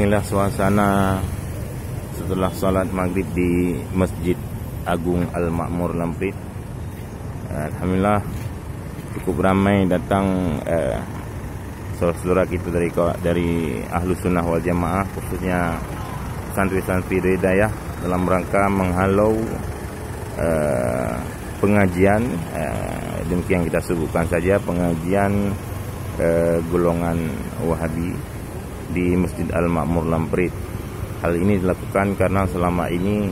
Inilah suasana setelah salat maghrib di Masjid Agung Al-Makmur Lamprit. Alhamdulillah cukup ramai datang saudara-saudara kita dari Ahlus Sunnah wal Jamaah, khususnya santri-santri Hidayah, dalam rangka menghalau pengajian, demikian kita sebutkan saja, pengajian golongan Wahabi di Masjid Al-Makmur Lamprit. Hal ini dilakukan karena selama ini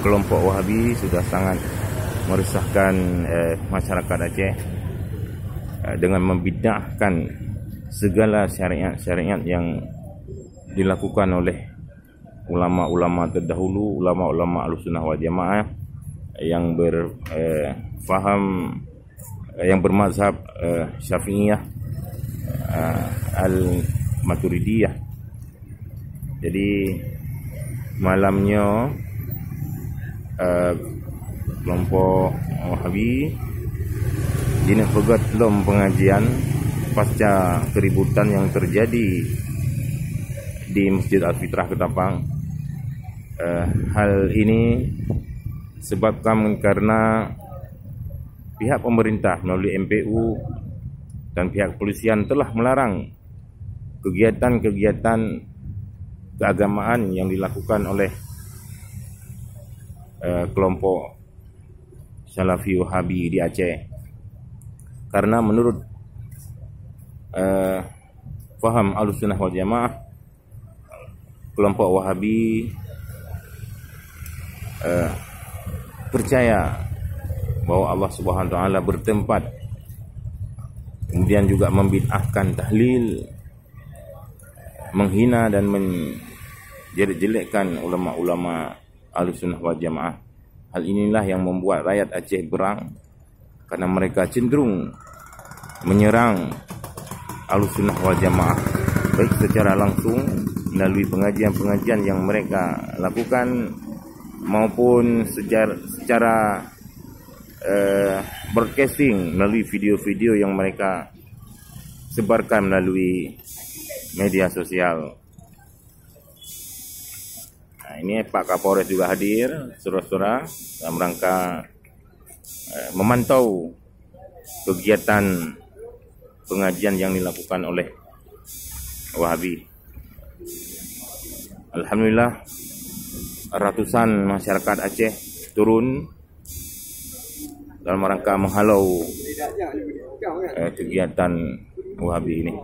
kelompok Wahabi sudah sangat meresahkan masyarakat Aceh dengan membid'ahkan segala syariat-syariat yang dilakukan oleh ulama-ulama terdahulu, ulama-ulama Ahlussunnah wal Jamaah yang berfaham, yang bermazhab Syafi'iyah Al-Maturidiyah. Jadi malamnya kelompok Wahabi dina pegat lom pengajian pasca keributan yang terjadi di Masjid Al-Fitrah Ketapang. Hal ini sebabkan karena pihak pemerintah melalui MPU dan pihak kepolisian telah melarang kegiatan-kegiatan keagamaan yang dilakukan oleh kelompok Salafi Wahabi di Aceh, karena menurut faham Ahlussunnah wal Jamaah, kelompok Wahabi percaya bahwa Allah Subhanahu wa taala bertempat, kemudian juga membid'ahkan tahlil, menghina dan menjelek-jelekkan ulama-ulama Ahlussunnah wal Jamaah. Hal inilah yang membuat rakyat Aceh berang, karena mereka cenderung menyerang Ahlussunnah wal Jamaah baik secara langsung melalui pengajian-pengajian yang mereka lakukan, maupun secara broadcasting melalui video-video yang mereka sebarkan melalui media sosial. Nah, ini Pak Kapolres juga hadir, saudara-saudara, dalam rangka memantau kegiatan pengajian yang dilakukan oleh Wahabi. Alhamdulillah, ratusan masyarakat Aceh turun dalam rangka menghalau kegiatan Wahabi ini.